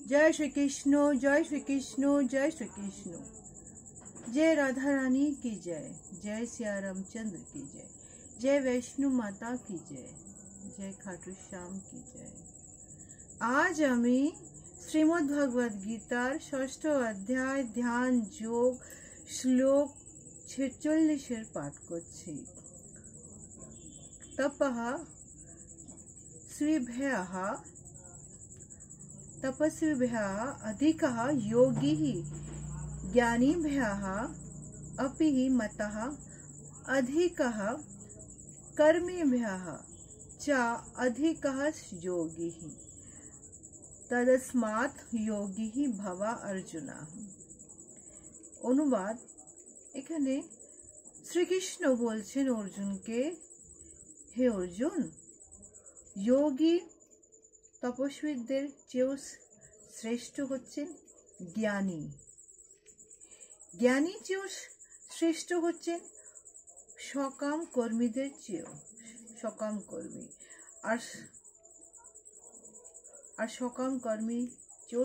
जय श्री कृष्ण, जय श्री कृष्ण, जय श्री कृष्ण। जय राधा रानी की जय, जय सिया रामचंद्र की जय, जय वैष्णो माता की जय, जय खाटू श्याम की जय। आज আমি শ্রীমদ্ ভগবদ গীতার ষষ্ঠ অধ্যায় ধ্যান যোগ শ্লোক 46 পাঠ করছি। তপঃ শ্রীভ্যः तपस्विभ्यः अधिकः योगी ज्ञानिभ्यः अपि मतः अधिकः कर्मिभ्यः च अधिकः योगी तदस्मात् योगी भव अर्जुन। অনুবাদ, এখানে শ্রীকৃষ্ণ বলছেন অর্জুনকে, হে অর্জুন, যোগী তপস্বীদের চেয়েও শ্রেষ্ঠ হচ্ছেন জ্ঞানী, জ্ঞানী চেয়েও শ্রেষ্ঠ হচ্ছেন সকাম কর্মীদের চেয়েও সকাম কর্মী, আর সকাম কর্মী চেয়েও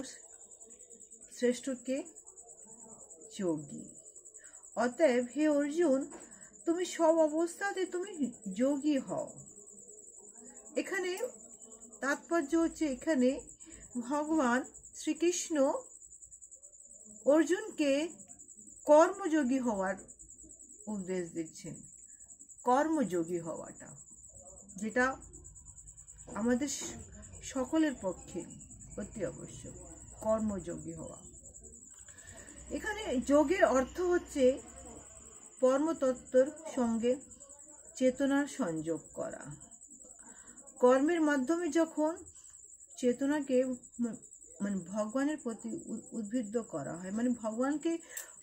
শ্রেষ্ঠ কে? যোগী। অতএব হে অর্জুন, তুমি সব অবস্থাতে তুমি যোগী হও। এখানে তাৎপর্য হচ্ছে, এখানে ভগবান শ্রীকৃষ্ণ অর্জুনকে কর্মযোগী হওয়ার উপদেশ দিচ্ছেন। কর্মযোগী হওয়াটা যেটা আমাদের সকলের পক্ষে অতি আবশ্যক, কর্মযোগী হওয়া। এখানে যোগের অর্থ হচ্ছে পরমতত্ত্বর সঙ্গে চেতনার সংযোগ করা। কর্মের মাধ্যমে যখন চেতনাকে মানে ভগবানের প্রতি উদ্বুদ্ধ করা হয়, মানে ভগবানকে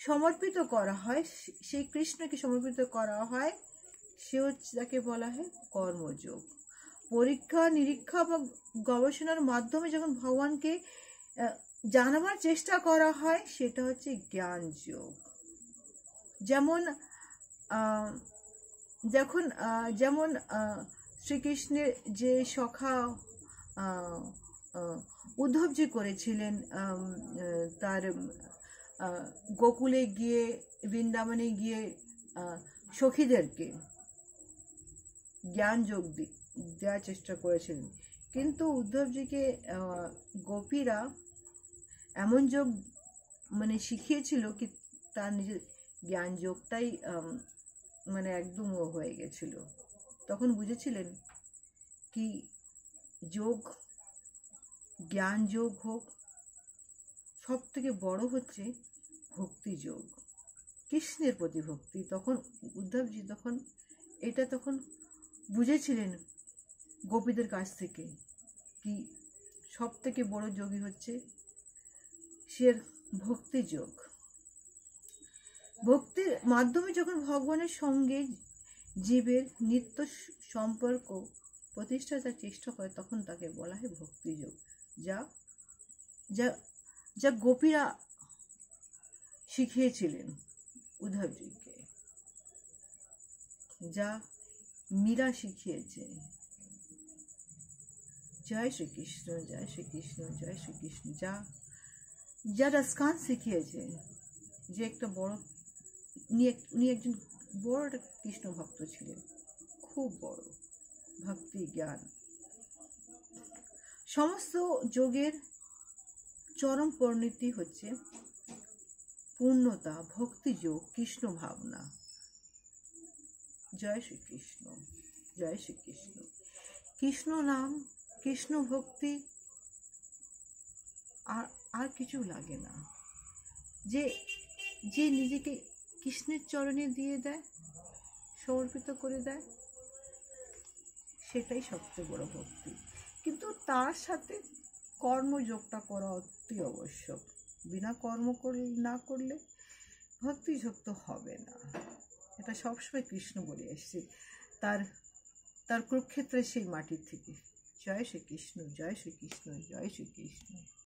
সমর্পিত করা হয়, সেই কৃষ্ণকে সমর্পিত করা হয়, সে হচ্ছে তাকে বলা হয় কর্মযোগ। পরীক্ষা নিরীক্ষা বা গবেষণার মাধ্যমে যখন ভগবানকে জানাবার চেষ্টা করা হয়, সেটা হচ্ছে জ্ঞান যোগ। যেমন শ্রীকৃষ্ণের যে সখা উদ্ধবজি করেছিলেন, তার গোকুলে গিয়ে বৃন্দাবনে গিয়ে সখীদেরকে জ্ঞান যোগ দেওয়ার চেষ্টা করেছিলেন, কিন্তু উদ্ধবজিকে গোপীরা এমন যোগ মানে শিখিয়েছিল কি তার নিজের জ্ঞান যোগটাই মানে একদম হয়ে গেছিল। তখন বুঝেছিলেন কি যোগ, জ্ঞান যোগ হোক, সব থেকে বড় হচ্ছে ভক্তি যোগ, কৃষ্ণের প্রতি ভক্তি। তখন উদ্ধবজি তখন বুঝেছিলেন গোপীদের কাছ থেকে কি সব থেকে বড় যোগী হচ্ছে সে ভক্তি যোগ। ভক্তির মাধ্যমে যখন ভগবানের সঙ্গে জীবের নিত্য সম্পর্ক প্রতিষ্ঠার চেষ্টা করে, তখন তাকে বলা হয় ভক্তি যোগ। যা গোপীরা শিখিয়েছিলেন উদ্ধবজিকে, যা মীরা শিখিয়েছে। জয় শ্রীকৃষ্ণ, জয় শ্রীকৃষ্ণ, জয় শ্রীকৃষ্ণ। যা রসকান শিখিয়েছে, যে একটা বড়, উনি একজন বড় একটা কৃষ্ণ ভক্ত ছিলেন, খুব বড় ভক্তি জ্ঞান। সমস্ত যোগের চরম পরিণতি হচ্ছে পূর্ণতা, ভক্তি যোগ, কৃষ্ণ ভাবনা। জয় শ্রীকৃষ্ণ, জয় শ্রীকৃষ্ণ। কৃষ্ণ নাম, কৃষ্ণ ভক্তি, আর কিছু লাগে না। যে নিজেকে কৃষ্ণের চরণে দিয়ে দেয়, সমর্পিত করে দেয়, সেটাই সবচেয়ে বড় ভক্তি। কিন্তু তার সাথে কর্মযোগটা করা অতি আবশ্যক। বিনা কর্ম না করলে ভক্তি যোগ তো হবে না। এটা সবসময় কৃষ্ণ বলে এসছে তার কুরুক্ষেত্রের সেই মাটির থেকে। জয় শ্রীকৃষ্ণ, জয় শ্রীকৃষ্ণ, জয় শ্রীকৃষ্ণ।